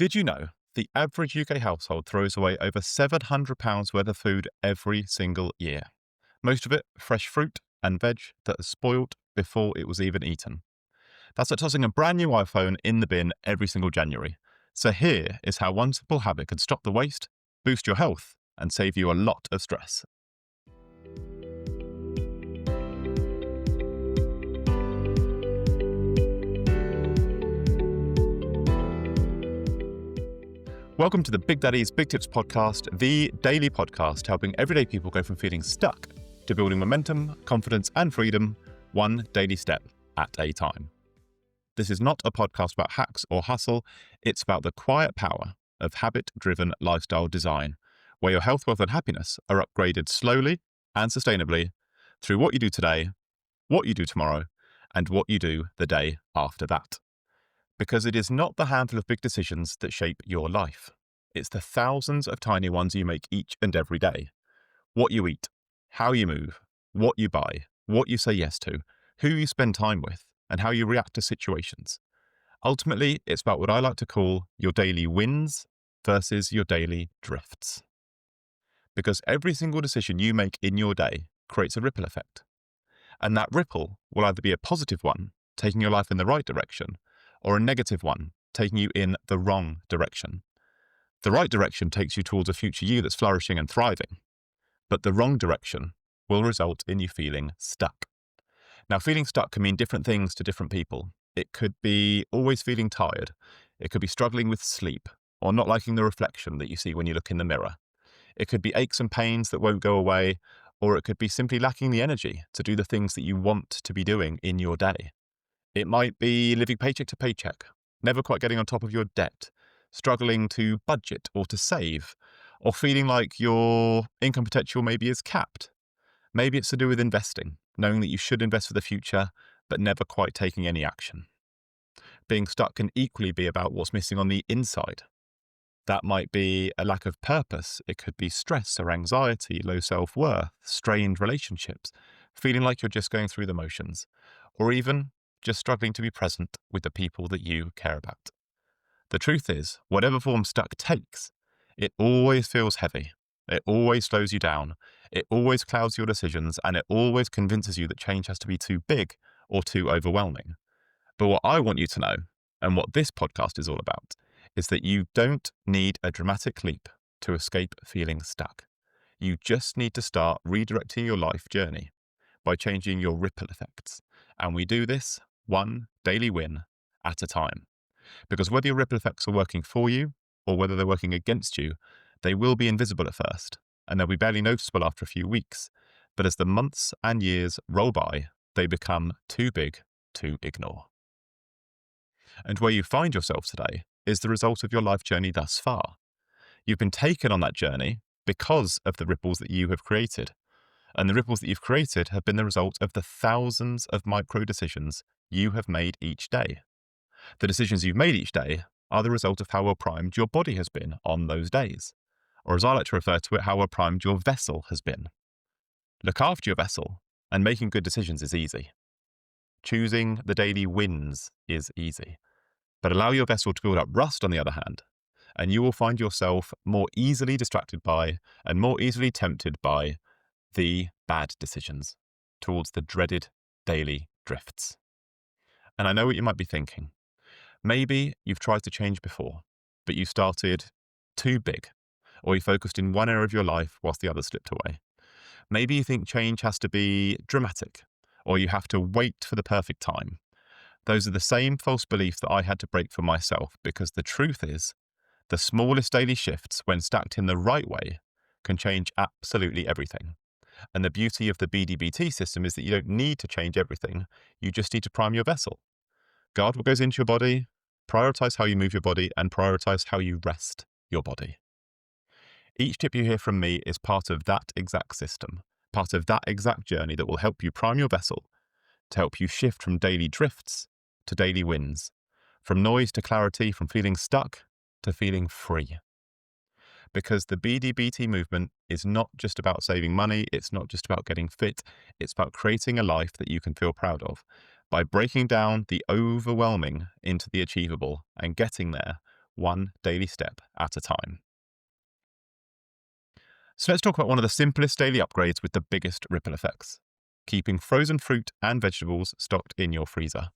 Did you know the average UK household throws away over £700 worth of food every single year? Most of it fresh fruit and veg that is spoiled before it was even eaten. That's like tossing a brand new iPhone in the bin every single January. So here is how one simple habit can stop the waste, boost your health, and save you a lot of stress. Welcome to the Big Daddy's Big Tips podcast, the daily podcast helping everyday people go from feeling stuck to building momentum, confidence, and freedom, one daily step at a time. This is not a podcast about hacks or hustle. It's about the quiet power of habit-driven lifestyle design, where your health, wealth, and happiness are upgraded slowly and sustainably through what you do today, what you do tomorrow, and what you do the day after that. Because it is not the handful of big decisions that shape your life. It's the thousands of tiny ones you make each and every day. What you eat, how you move, what you buy, what you say yes to, who you spend time with, and how you react to situations. Ultimately, it's about what I like to call your daily wins versus your daily drifts. Because every single decision you make in your day creates a ripple effect. And that ripple will either be a positive one, taking your life in the right direction, or a negative one, taking you in the wrong direction. The right direction takes you towards a future you that's flourishing and thriving, but the wrong direction will result in you feeling stuck. Now, feeling stuck can mean different things to different people. It could be always feeling tired. It could be struggling with sleep or not liking the reflection that you see when you look in the mirror. It could be aches and pains that won't go away, or it could be simply lacking the energy to do the things that you want to be doing in your day. It might be living paycheck to paycheck, never quite getting on top of your debt, struggling to budget or to save, or feeling like your income potential maybe is capped. Maybe it's to do with investing, knowing that you should invest for the future, but never quite taking any action. Being stuck can equally be about what's missing on the inside. That might be a lack of purpose. It could be stress or anxiety, low self-worth, strained relationships, feeling like you're just going through the motions, or even just struggling to be present with the people that you care about. The truth is, whatever form stuck takes, it always feels heavy. It always slows you down. It always clouds your decisions, and it always convinces you that change has to be too big or too overwhelming. But what I want you to know, and what this podcast is all about, is that you don't need a dramatic leap to escape feeling stuck. You just need to start redirecting your life journey by changing your ripple effects. And we do this one daily win at a time. Because whether your ripple effects are working for you or whether they're working against you, they will be invisible at first, and they'll be barely noticeable after a few weeks. But as the months and years roll by, they become too big to ignore. And where you find yourself today is the result of your life journey thus far. You've been taken on that journey because of the ripples that you have created. And the ripples that you've created have been the result of the thousands of micro decisions you have made each day. The decisions you've made each day are the result of how well primed your body has been on those days. Or as I like to refer to it, how well primed your vessel has been. Look after your vessel, and making good decisions is easy. Choosing the daily wins is easy. But allow your vessel to build up rust, on the other hand, and you will find yourself more easily distracted by and more easily tempted by the bad decisions towards the dreaded daily drifts. And I know what you might be thinking. Maybe you've tried to change before, but you started too big, or you focused in one area of your life whilst the other slipped away. Maybe you think change has to be dramatic, or you have to wait for the perfect time. Those are the same false beliefs that I had to break for myself, because the truth is, the smallest daily shifts, when stacked in the right way, can change absolutely everything. And the beauty of the BDBT system is that you don't need to change everything. You just need to prime your vessel. Guard what goes into your body, prioritize how you move your body, and prioritize how you rest your body. Each tip you hear from me is part of that exact system, part of that exact journey that will help you prime your vessel to help you shift from daily drifts to daily wins, from noise to clarity, from feeling stuck to feeling free. Because the BDBT movement is not just about saving money, it's not just about getting fit, it's about creating a life that you can feel proud of by breaking down the overwhelming into the achievable and getting there one daily step at a time. So let's talk about one of the simplest daily upgrades with the biggest ripple effects: keeping frozen fruit and vegetables stocked in your freezer.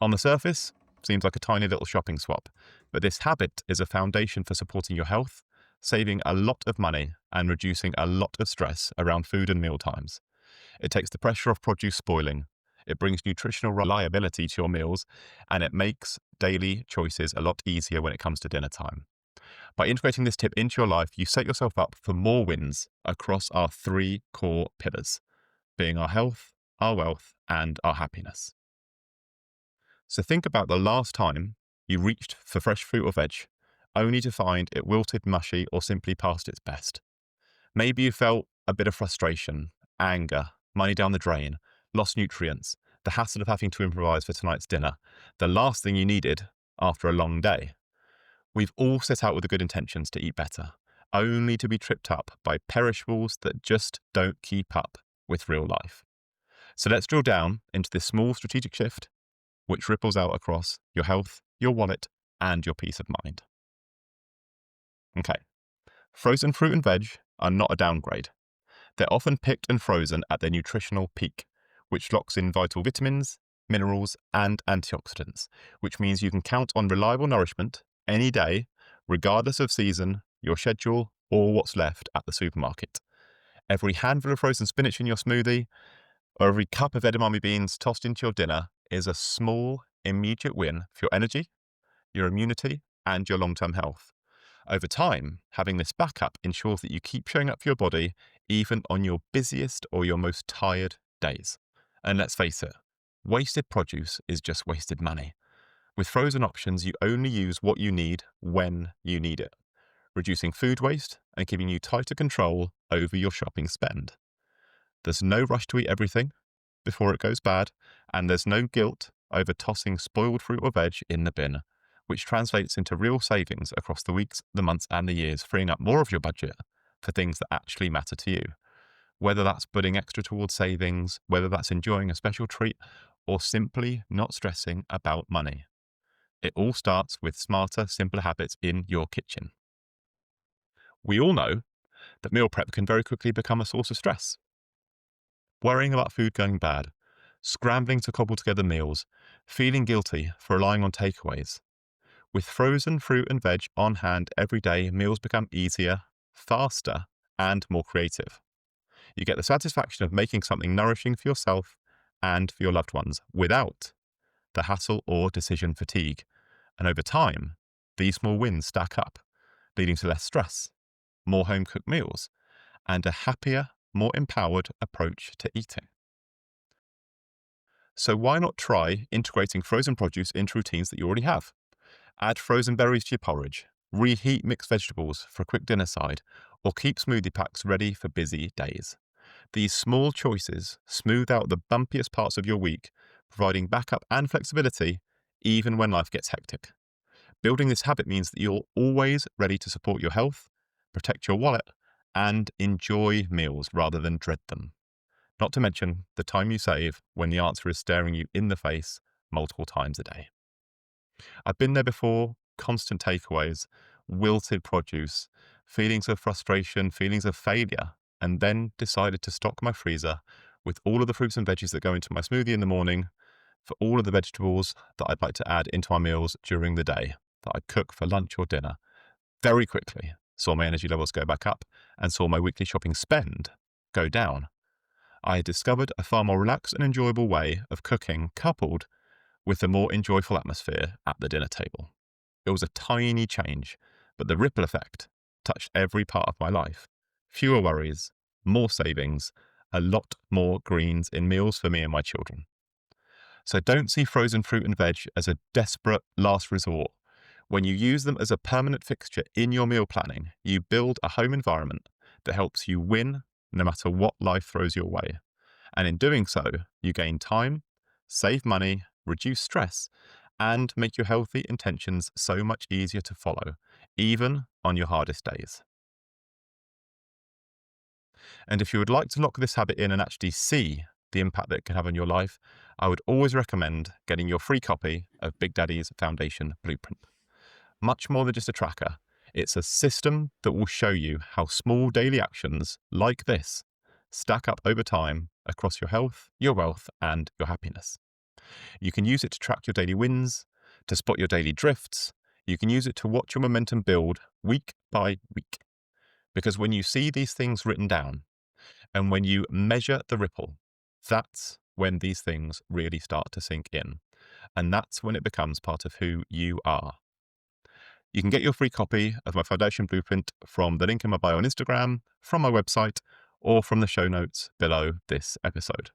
On the surface, seems like a tiny little shopping swap, but this habit is a foundation for supporting your health, saving a lot of money, and reducing a lot of stress around food and meal times. It takes the pressure off produce spoiling, it brings nutritional reliability to your meals, and it makes daily choices a lot easier when it comes to dinner time. By integrating this tip into your life, you set yourself up for more wins across our three core pillars, being our health, our wealth, and our happiness. So think about the last time you reached for fresh fruit or veg, only to find it wilted, mushy, or simply past its best. Maybe you felt a bit of frustration, anger, money down the drain, lost nutrients, the hassle of having to improvise for tonight's dinner, the last thing you needed after a long day. We've all set out with the good intentions to eat better, only to be tripped up by perishables that just don't keep up with real life. So let's drill down into this small strategic shift, which ripples out across your health, your wallet, and your peace of mind. Okay, frozen fruit and veg are not a downgrade. They're often picked and frozen at their nutritional peak, which locks in vital vitamins, minerals, and antioxidants, which means you can count on reliable nourishment any day, regardless of season, your schedule, or what's left at the supermarket. Every handful of frozen spinach in your smoothie, or every cup of edamame beans tossed into your dinner is a small, immediate win for your energy, your immunity, and your long-term health. Over time, having this backup ensures that you keep showing up for your body even on your busiest or your most tired days. And let's face it, wasted produce is just wasted money. With frozen options, you only use what you need when you need it, reducing food waste and giving you tighter control over your shopping spend. There's no rush to eat everything before it goes bad, and there's no guilt over tossing spoiled fruit or veg in the bin, which translates into real savings across the weeks, the months, and the years, freeing up more of your budget for things that actually matter to you. Whether that's putting extra towards savings, whether that's enjoying a special treat, or simply not stressing about money. It all starts with smarter, simpler habits in your kitchen. We all know that meal prep can very quickly become a source of stress. Worrying about food going bad, scrambling to cobble together meals, feeling guilty for relying on takeaways. With frozen fruit and veg on hand every day, meals become easier, faster, and more creative. You get the satisfaction of making something nourishing for yourself and for your loved ones without the hassle or decision fatigue. And over time, these small wins stack up, leading to less stress, more home-cooked meals, and a happier, more empowered approach to eating. So why not try integrating frozen produce into routines that you already have? Add frozen berries to your porridge, reheat mixed vegetables for a quick dinner side, or keep smoothie packs ready for busy days. These small choices smooth out the bumpiest parts of your week, providing backup and flexibility even when life gets hectic. Building this habit means that you're always ready to support your health, protect your wallet, and enjoy meals rather than dread them. Not to mention the time you save when the answer is staring you in the face multiple times a day. I've been there before: constant takeaways, wilted produce, feelings of frustration, feelings of failure, and then decided to stock my freezer with all of the fruits and veggies that go into my smoothie in the morning, for all of the vegetables that I'd like to add into our meals during the day that I'd cook for lunch or dinner. Very quickly saw my energy levels go back up and saw my weekly shopping spend go down. I had discovered a far more relaxed and enjoyable way of cooking, coupled with a more enjoyable atmosphere at the dinner table. It was a tiny change, but the ripple effect touched every part of my life. Fewer worries, more savings, a lot more greens in meals for me and my children. So don't see frozen fruit and veg as a desperate last resort. When you use them as a permanent fixture in your meal planning, you build a home environment that helps you win no matter what life throws your way. And in doing so, you gain time, save money, reduce stress, and make your healthy intentions so much easier to follow, even on your hardest days. And if you would like to lock this habit in and actually see the impact that it can have on your life, I would always recommend getting your free copy of Big Daddy's Foundation Blueprint. Much more than just a tracker. It's a system that will show you how small daily actions like this stack up over time across your health, your wealth, and your happiness. You can use it to track your daily wins, to spot your daily drifts. You can use it to watch your momentum build week by week. Because when you see these things written down and when you measure the ripple, that's when these things really start to sink in. And that's when it becomes part of who you are. You can get your free copy of my foundation blueprint from the link in my bio on Instagram, from my website, or from the show notes below this episode.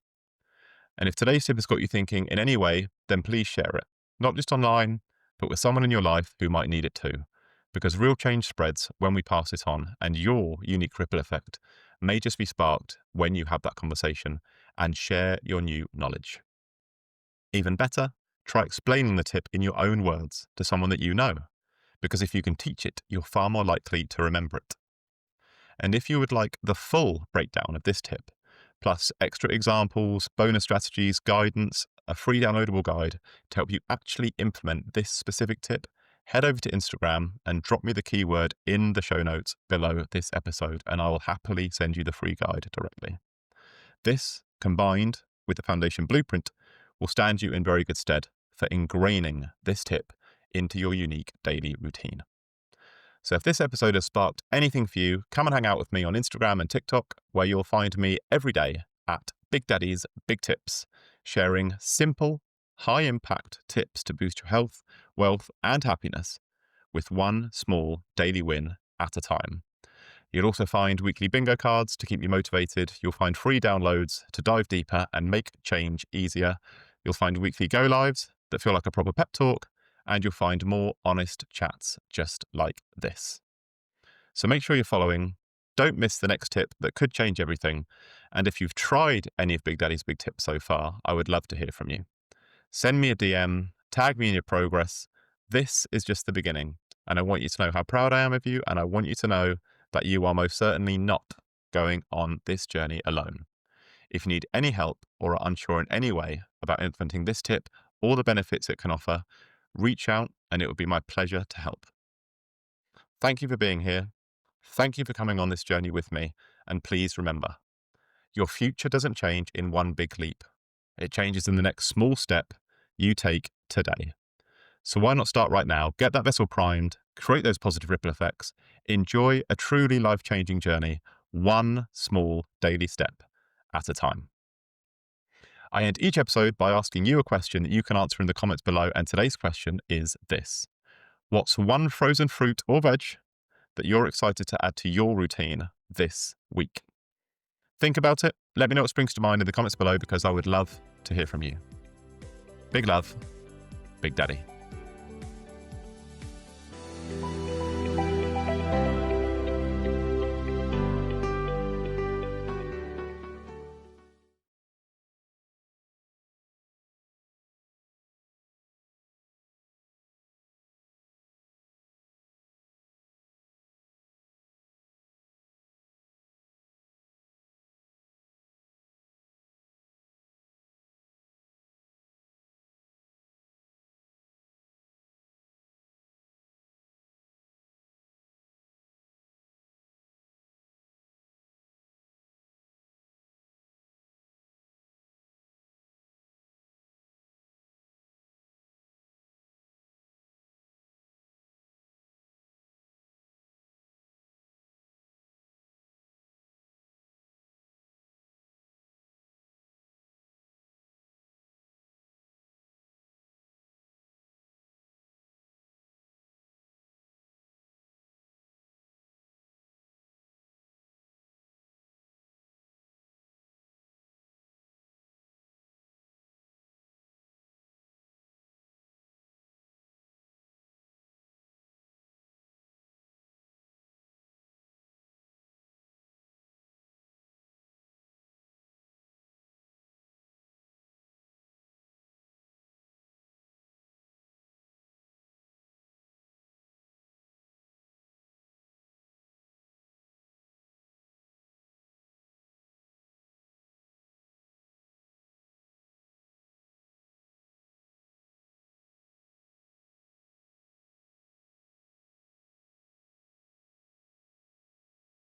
And if today's tip has got you thinking in any way, then please share it. Not just online, but with someone in your life who might need it too. Because real change spreads when we pass it on, and your unique ripple effect may just be sparked when you have that conversation and share your new knowledge. Even better, try explaining the tip in your own words to someone that you know. Because if you can teach it, you're far more likely to remember it. And if you would like the full breakdown of this tip, plus extra examples, bonus strategies, guidance, a free downloadable guide to help you actually implement this specific tip, head over to Instagram and drop me the keyword in the show notes below this episode, and I will happily send you the free guide directly. This, combined with the foundation blueprint, will stand you in very good stead for ingraining this tip into your unique daily routine. So if this episode has sparked anything for you, come and hang out with me on Instagram and TikTok, where you'll find me every day at Big Daddy's Big Tips, sharing simple, high-impact tips to boost your health, wealth, and happiness with one small daily win at a time. You'll also find weekly bingo cards to keep you motivated. You'll find free downloads to dive deeper and make change easier. You'll find weekly go lives that feel like a proper pep talk, and you'll find more honest chats just like this. So make sure you're following. Don't miss the next tip that could change everything. And if you've tried any of Big Daddy's Big Tips so far, I would love to hear from you. Send me a DM, tag me in your progress. This is just the beginning. And I want you to know how proud I am of you. And I want you to know that you are most certainly not going on this journey alone. If you need any help or are unsure in any way about implementing this tip or the benefits it can offer, reach out and it would be my pleasure to help. Thank you for being here. Thank you for coming on this journey with me. And please remember, your future doesn't change in one big leap. It changes in the next small step you take today. So why not start right now? Get that vessel primed, create those positive ripple effects, enjoy a truly life-changing journey, one small daily step at a time. I end each episode by asking you a question that you can answer in the comments below, and today's question is this. What's one frozen fruit or veg that you're excited to add to your routine this week? Think about it. Let me know what springs to mind in the comments below, because I would love to hear from you. Big love, Big Daddy.